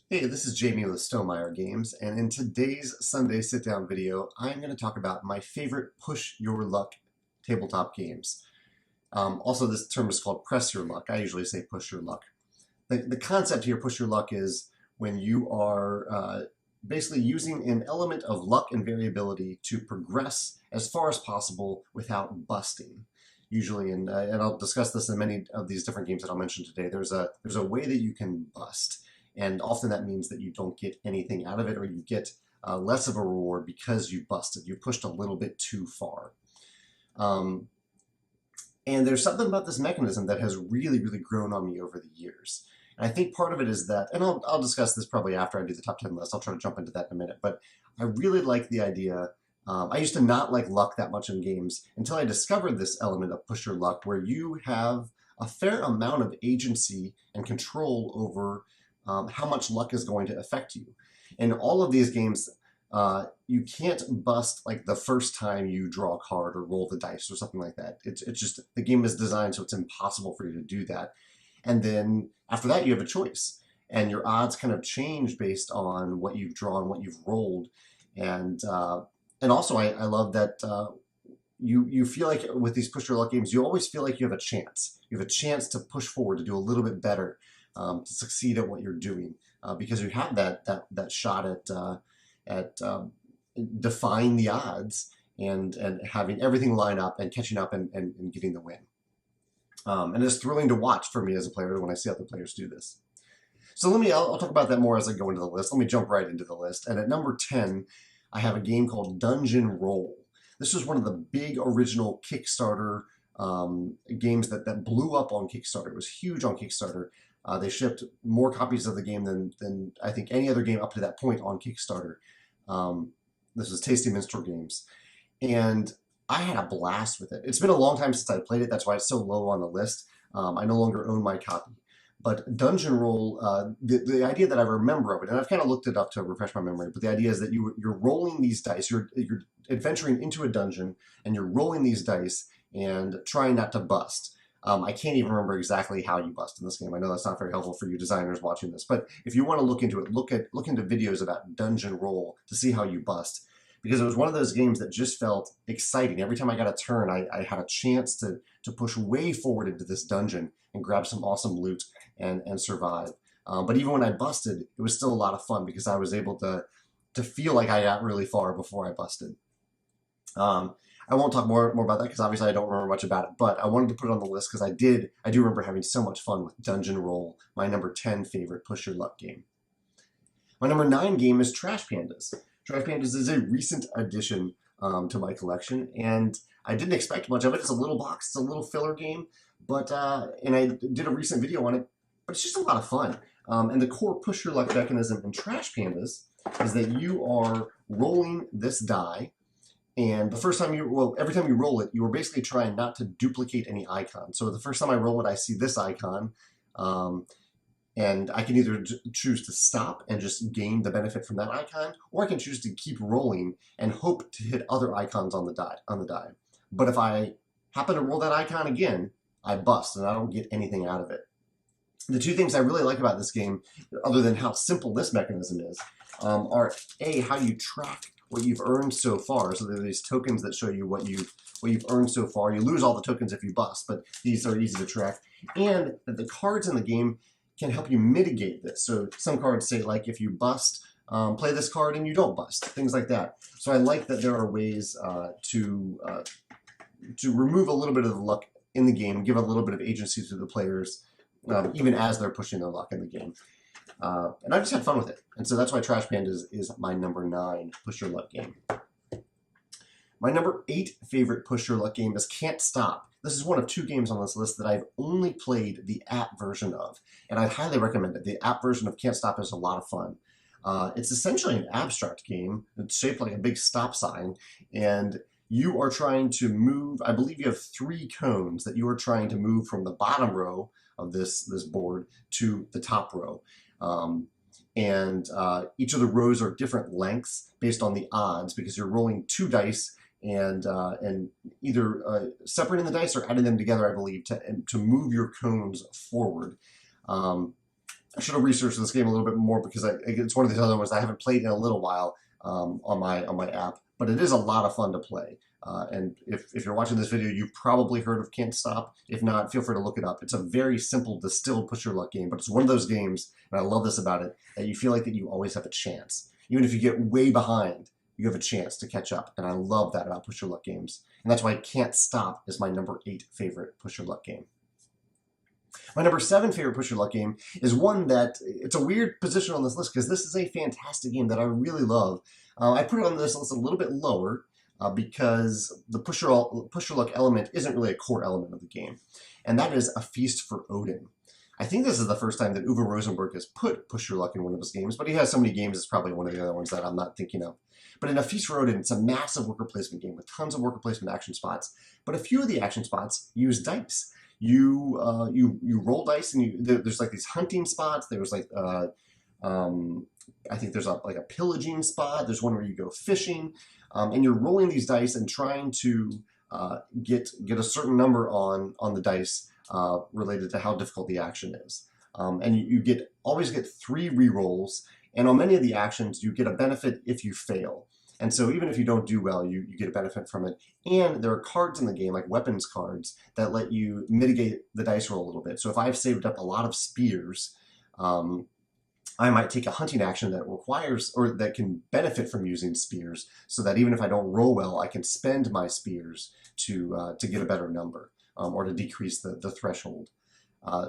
Hey, this is Jamey with Stonemeyer Games, and in today's Sunday sit-down video, I'm going to talk about my favorite push your luck tabletop games. Also, this term is called press your luck. I usually say push your luck. The concept here, push your luck, is when you are basically using an element of luck and variability to progress as far as possible without busting. Usually, and I'll discuss this in many of these different games that I'll mention today, there's a way that you can bust. And often that means that you don't get anything out of it, or you get less of a reward because you busted. You pushed a little bit too far. Um, and there's something about this mechanism that has really, really grown on me over the years. And I think part of it is that, and I'll discuss this probably after I do the top 10 list. I'll try to jump into that in a minute. But I really like the idea. I used to not like luck that much in games until I discovered this element of push your luck, where you have a fair amount of agency and control over how much luck is going to affect you. In all of these games, you can't bust like the first time you draw a card or roll the dice or something like that. It's just, the game is designed so it's impossible for you to do that. And then after that, you have a choice. And your odds kind of change based on what you've drawn, what you've rolled. And also, I love that you feel like with these push your luck games, you always feel like you have a chance. You have a chance to push forward, to do a little bit better, to succeed at what you're doing, because you have that shot at defying the odds and having everything line up and catching up and getting the win. And it's thrilling to watch for me as a player when I see other players do this. So I'll talk about that more as I go into the list. Let me jump right into the list. And at number 10, I have a game called Dungeon Roll. This was one of the big original Kickstarter games that blew up on Kickstarter. It was huge on Kickstarter. They shipped more copies of the game than I think any other game up to that point on Kickstarter. This was Tasty Minstrel Games. And I had a blast with it. It's been a long time since I played it. That's why it's so low on the list. I no longer own my copy. But Dungeon Roll, the idea that I remember of it, and I've kind of looked it up to refresh my memory, but the idea is that you're rolling these dice, you're adventuring into a dungeon, and you're rolling these dice and trying not to bust. I can't even remember exactly how you bust in this game. I know that's not very helpful for you designers watching this, but if you want to look into it, look into videos about Dungeon Roll to see how you bust, because it was one of those games that just felt exciting. Every time I got a turn, I had a chance to push way forward into this dungeon and grab some awesome loot and survive. But even when I busted, it was still a lot of fun because I was able to feel like I got really far before I busted. I won't talk more about that because obviously I don't remember much about it, but I wanted to put it on the list because I do remember having so much fun with Dungeon Roll, my number 10 favorite push your luck game. My number 9 game is Trash Pandas. Trash Pandas is a recent addition to my collection, and I didn't expect much of it. It's a little box, it's a little filler game, but and I did a recent video on it, but it's just a lot of fun. And the core push your luck mechanism in Trash Pandas is that you are rolling this die, and the first time every time you roll it, you are basically trying not to duplicate any icon. So the first time I roll it, I see this icon, and I can either choose to stop and just gain the benefit from that icon, or I can choose to keep rolling and hope to hit other icons on the die. But if I happen to roll that icon again, I bust and I don't get anything out of it. The two things I really like about this game, other than how simple this mechanism is, are A, how you track what you've earned so far. So there are these tokens that show you what you've earned so far. You lose all the tokens if you bust, but these are easy to track. And that the cards in the game can help you mitigate this. So some cards say, like, if you bust, play this card and you don't bust, things like that. So I like that there are ways to remove a little bit of the luck in the game, give a little bit of agency to the players, even as they're pushing their luck in the game. And I just had fun with it. And so that's why Trash Pandas is my number 9 push your luck game. My number 8 favorite push your luck game is Cant Stop. This is one of 2 games on this list that I've only played the app version of, and I highly recommend it. The app version of Cant Stop is a lot of fun. It's essentially an abstract game. It's shaped like a big stop sign, and you are trying to move, I believe you have 3 cones that you are trying to move from the bottom row of this board to the top row. Each of the rows are different lengths based on the odds, because you're rolling 2 dice and either separating the dice or adding them together, I believe, to move your cones forward. I should have researched this game a little bit more because it's one of these other ones I haven't played in a little while on my app, but it is a lot of fun to play. And if you're watching this video, you've probably heard of Cant Stop. If not, feel free to look it up. It's a very simple, distilled push your luck game, but it's one of those games, and I love this about it, that you feel like that you always have a chance. Even if you get way behind, you have a chance to catch up, and I love that about push your luck games. And that's why Cant Stop is my number 8 favorite push your luck game. My number 7 favorite push your luck game is one that, it's a weird position on this list because this is a fantastic game that I really love. I put it on this list a little bit lower because the push your luck element isn't really a core element of the game, and that is A Feast for Odin. I think this is the first time that Uwe Rosenberg has put push your luck in one of his games, but he has so many games, it's probably one of the other ones that I'm not thinking of. But in A Feast for Odin, it's a massive worker placement game with tons of worker placement action spots, but a few of the action spots use dice. You roll dice, and there's like these hunting spots. There's like I think there's like a pillaging spot. There's one where you go fishing, and you're rolling these dice and trying to get a certain number on the dice related to how difficult the action is. And you always get 3 rerolls, and on many of the actions you get a benefit if you fail. And so even if you don't do well, you get a benefit from it. And there are cards in the game, like weapons cards, that let you mitigate the dice roll a little bit. So if I've saved up a lot of spears, I might take a hunting action that requires, or that can benefit from using spears, so that even if I don't roll well, I can spend my spears to get a better number, or to decrease the threshold.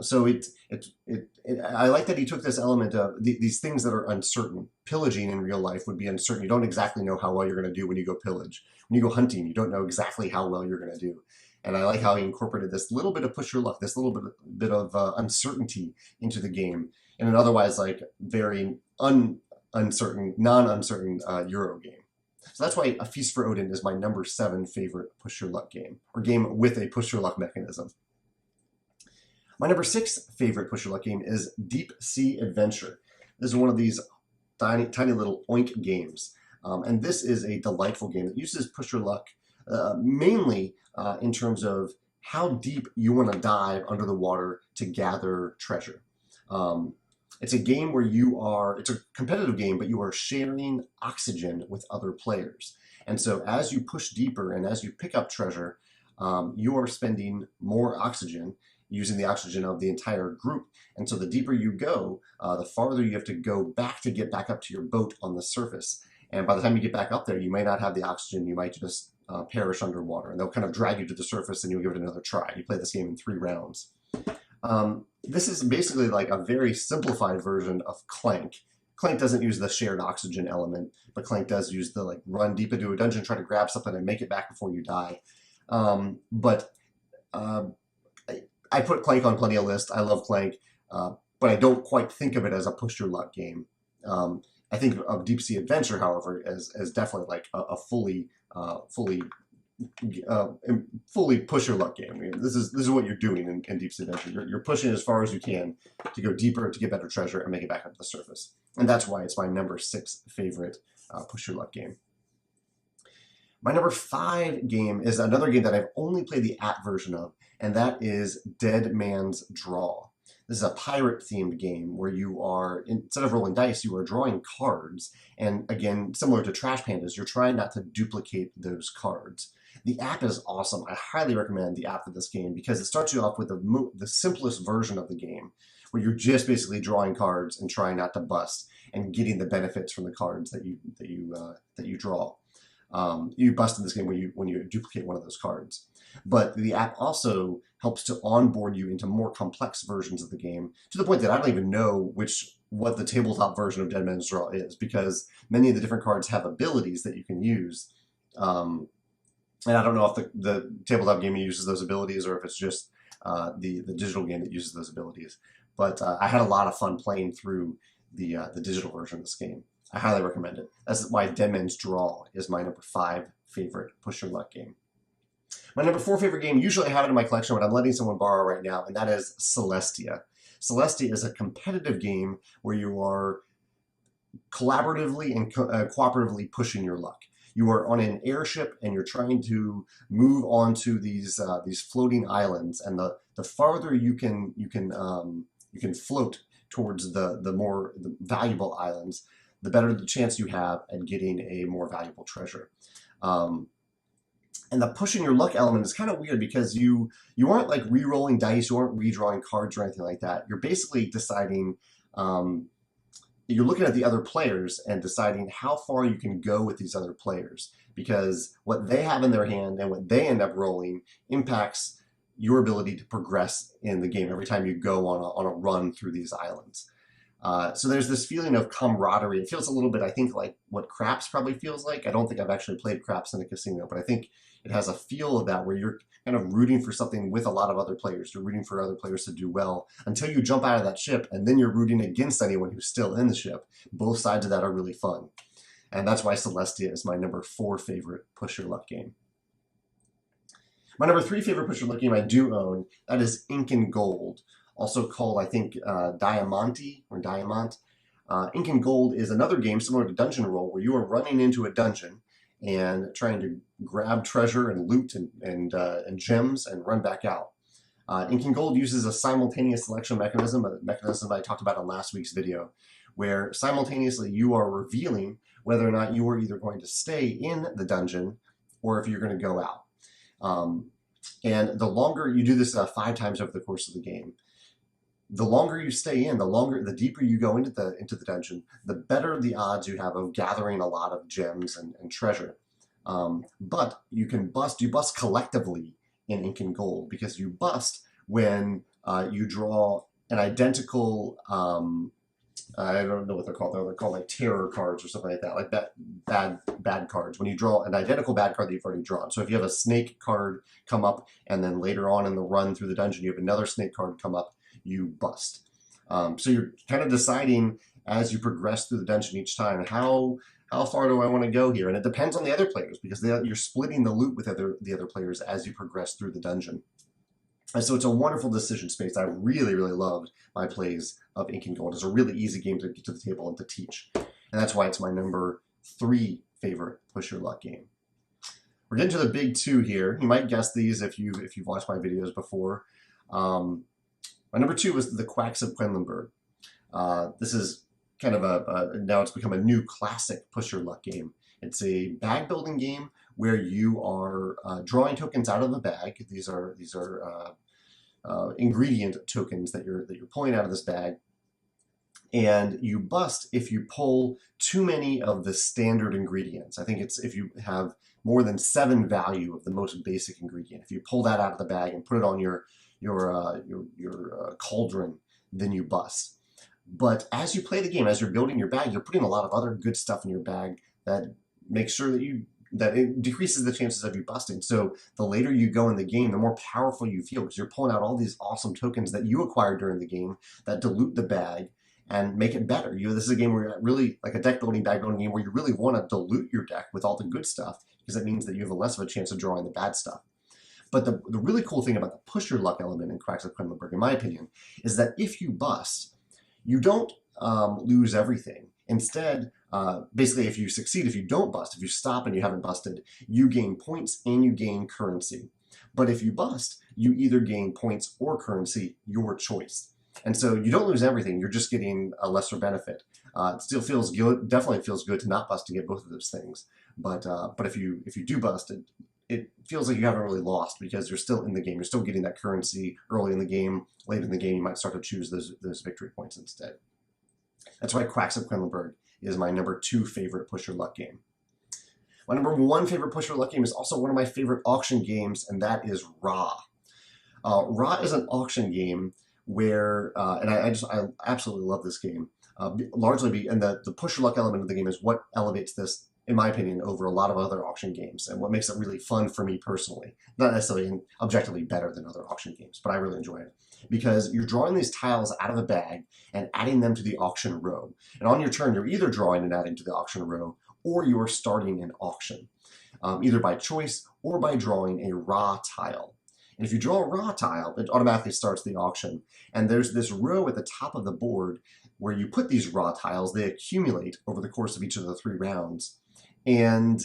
So I like that he took this element of these things that are uncertain. Pillaging in real life would be uncertain. You don't exactly know how well you're going to do when you go pillage. When you go hunting, you don't know exactly how well you're going to do. And I like how he incorporated this little bit of push your luck, this little bit of uncertainty into the game in an otherwise like very non-uncertain Euro game. So that's why A Feast for Odin is my number 7 favorite push your luck game, or game with a push your luck mechanism. My number 6 favorite push your luck game is Deep Sea Adventure. This is one of these tiny little oink games. And this is a delightful game that uses push your luck mainly in terms of how deep you want to dive under the water to gather treasure. It's a game where it's a competitive game, but you are sharing oxygen with other players. And so as you push deeper and as you pick up treasure, you are spending more oxygen, using the oxygen of the entire group. And so the deeper you go, the farther you have to go back to get back up to your boat on the surface. And by the time you get back up there, you may not have the oxygen, you might just perish underwater. And they'll kind of drag you to the surface and you'll give it another try. You play this game in 3 rounds. This is basically like a very simplified version of Clank. Clank doesn't use the shared oxygen element, but Clank does use the like run deep into a dungeon, try to grab something and make it back before you die. I put Clank on plenty of lists. I love Clank, but I don't quite think of it as a push your luck game. I think of Deep Sea Adventure, however, as definitely like a fully push your luck game. I mean, this is what you're doing in Deep Sea Adventure. You're pushing as far as you can to go deeper, to get better treasure, and make it back up to the surface. And that's why it's my number 6 favorite push your luck game. My number 5 game is another game that I've only played the app version of, and that is Dead Man's Draw. This is a pirate-themed game where you are, instead of rolling dice, you are drawing cards. And again, similar to Trash Pandas, you're trying not to duplicate those cards. The app is awesome. I highly recommend the app for this game because it starts you off with the simplest version of the game, where you're just basically drawing cards and trying not to bust and getting the benefits from the cards that you draw. You bust in this game when you duplicate one of those cards. But the app also helps to onboard you into more complex versions of the game, to the point that I don't even know what the tabletop version of Dead Man's Draw is, because many of the different cards have abilities that you can use. And I don't know if the tabletop game uses those abilities or if it's just the digital game that uses those abilities. But I had a lot of fun playing through the digital version of this game. I highly recommend it. That's why Dead Man's Draw is my number 5 favorite push your luck game. My number 4 favorite game, usually I have it in my collection, but I'm letting someone borrow right now, and that is Celestia. Celestia is a competitive game where you are collaboratively and cooperatively pushing your luck. You are on an airship and you're trying to move onto these floating islands, and the farther you can float towards the more valuable islands, the better the chance you have at getting a more valuable treasure. And the pushing your luck element is kind of weird because you aren't like re-rolling dice, you aren't redrawing cards or anything like that. You're basically deciding, you're looking at the other players and deciding how far you can go with these other players, because what they have in their hand and what they end up rolling impacts your ability to progress in the game every time you go on a run through these islands. So there's this feeling of camaraderie. It feels a little bit, I think, like what craps probably feels like. I don't think I've actually played craps in a casino, but I think it has a feel of that where you're kind of rooting for something with a lot of other players. You're rooting for other players to do well until you jump out of that ship, and then you're rooting against anyone who's still in the ship. Both sides of that are really fun. And that's why Celestia is my number 4 favorite push your luck game. My number 3 favorite push your luck game I do own, that is Incan Gold, also called, I think, Diamante or Diamant. Incan Gold is another game similar to Dungeon Roll where you are running into a dungeon and trying to grab treasure and loot and gems and run back out. Incan Gold uses a simultaneous selection mechanism, a mechanism I talked about in last week's video, where simultaneously you are revealing whether or not you are either going to stay in the dungeon or if you're going to go out. And the longer you do this 5 times over the course of the game, the longer you stay in, the deeper you go into the dungeon, the better the odds you have of gathering a lot of gems and treasure. But you bust collectively in Incan Gold, because you bust when you draw an identical, I don't know what they're called. They're called like terror cards or something like that, like bad cards. When you draw an identical bad card that you've already drawn. So if you have a snake card come up, and then later on in the run through the dungeon you have another snake card come up, you bust. So you're kind of deciding as you progress through the dungeon each time, how far do I want to go here? And it depends on the other players, because you're splitting the loot with the other players as you progress through the dungeon. And so it's a wonderful decision space. I really, really loved my plays of Incan Gold. It's a really easy game to get to the table and to teach. And that's why it's my number 3 favorite push your luck game. We're getting to the big 2 here. You might guess these if you've watched my videos before. My number 2 was the Quacks of Quedlinburg. This is kind of now it's become a new classic push your luck game. It's a bag building game where you are drawing tokens out of the bag. These are ingredient tokens that you're pulling out of this bag, and you bust if you pull too many of the standard ingredients. I think it's if you have more than 7 value of the most basic ingredient. If you pull that out of the bag and put it on your cauldron, then you bust. But as you play the game, as you're building your bag, you're putting a lot of other good stuff in your bag that makes sure that it decreases the chances of you busting. So the later you go in the game, the more powerful you feel, because you're pulling out all these awesome tokens that you acquired during the game that dilute the bag and make it better. This is a game where you're really like a deck building, bag building game where you really want to dilute your deck with all the good stuff, because that means that you have less of a chance of drawing the bad stuff. But the really cool thing about the push your luck element in Quacks of Quedlinburg, in my opinion, is that if you bust, you don't lose everything. Instead, basically, if you succeed, if you don't bust, if you stop and you haven't busted, you gain points and you gain currency. But if you bust, you either gain points or currency, your choice. And so you don't lose everything, you're just getting a lesser benefit. It still feels good, definitely feels good to not bust and get both of those things. But if you do bust, it feels like you haven't really lost, because you're still in the game. You're still getting that currency early in the game. Late in the game, you might start to choose those victory points instead. That's why Quacks of Quedlinburg is my number 2 favorite push your luck game. My number 1 favorite push your luck game is also one of my favorite auction games, and that is Ra. Ra is an auction game where, and I absolutely love this game. Largely, and the push your luck element of the game is what elevates this, in my opinion, over a lot of other auction games, and what makes it really fun for me personally. Not necessarily objectively better than other auction games, but I really enjoy it. Because you're drawing these tiles out of a bag and adding them to the auction row. And on your turn, you're either drawing and adding to the auction row, or you're starting an auction, either by choice or by drawing a Ra tile. And if you draw a Ra tile, it automatically starts the auction. And there's this row at the top of the board where you put these Ra tiles. They accumulate over the course of each of the 3 rounds. And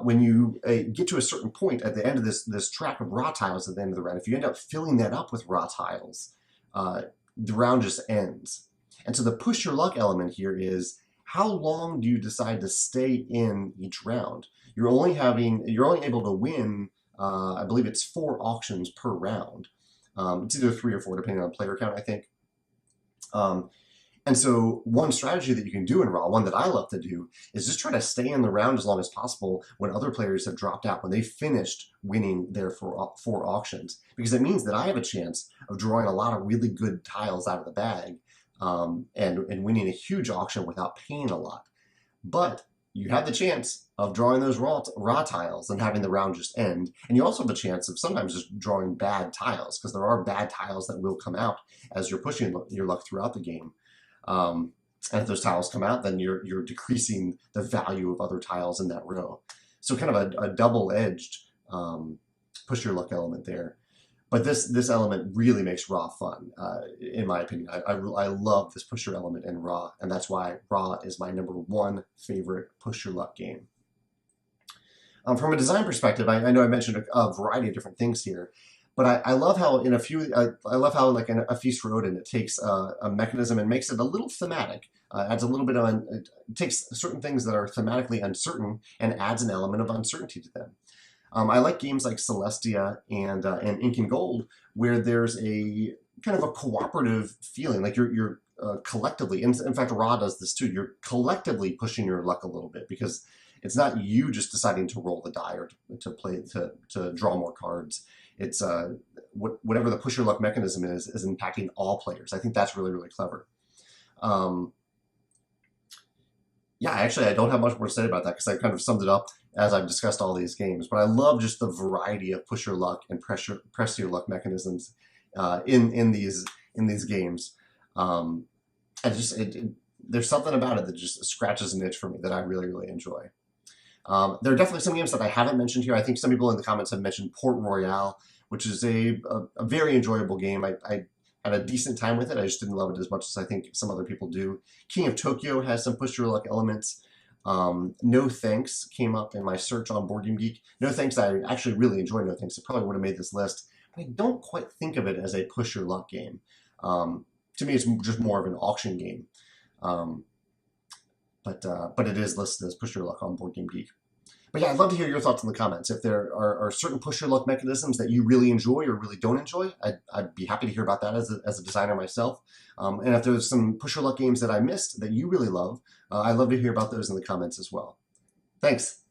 when you get to a certain point at the end of this track of Ra tiles at the end of the round, if you end up filling that up with Ra tiles, the round just ends. And so the push your luck element here is how long do you decide to stay in each round? You're only able to win, I believe it's 4 auctions per round. It's either 3 or 4 depending on player count, I think. And so one strategy that you can do in Raw, one that I love to do, is just try to stay in the round as long as possible when other players have dropped out, when they finished winning their 4 auctions. Because it means that I have a chance of drawing a lot of really good tiles out of the bag and winning a huge auction without paying a lot. But you have the chance of drawing those raw tiles and having the round just end. And you also have a chance of sometimes just drawing bad tiles, because there are bad tiles that will come out as you're pushing your luck throughout the game. And if those tiles come out, then you're decreasing the value of other tiles in that row. So kind of a double-edged push your luck element there. But this element really makes Raw fun, in my opinion. I love this push your element in Raw, and that's why Raw is my #1 favorite push your luck game. From a design perspective, I know I mentioned a variety of different things here, but I love how in I love how like in A Feast for Odin, it takes a mechanism and makes it a little thematic. Adds a little bit of it takes certain things that are thematically uncertain and adds an element of uncertainty to them. I like games like Celestia and Incan Gold, where there's a kind of a cooperative feeling, like you're collectively. In fact, Raw does this too. You're collectively pushing your luck a little bit because it's not you just deciding to roll the die or to draw more cards. It's whatever the push your luck mechanism is impacting all players. I think that's really, really clever. Yeah, actually, I don't have much more to say about that because I kind of summed it up as I've discussed all these games. But I love just the variety of push your luck and press your luck mechanisms in these games. There's something about it that just scratches an itch for me that I really, really enjoy. There are definitely some games that I haven't mentioned here. I think some people in the comments have mentioned Port Royale, which is a very enjoyable game. I had a decent time with it. I just didn't love it as much as I think some other people do. King of Tokyo has some push your luck elements. No Thanks came up in my search on Board Game Geek. No Thanks, I actually really enjoy No Thanks. It probably would have made this list. But I don't quite think of it as a push your luck game. To me, it's just more of an auction game. But it is listed as push your luck on Board Game Geek. But yeah, I'd love to hear your thoughts in the comments. If there are certain push your luck mechanisms that you really enjoy or really don't enjoy, I'd be happy to hear about that as a designer myself. And if there's some push your luck games that I missed that you really love, I'd love to hear about those in the comments as well. Thanks.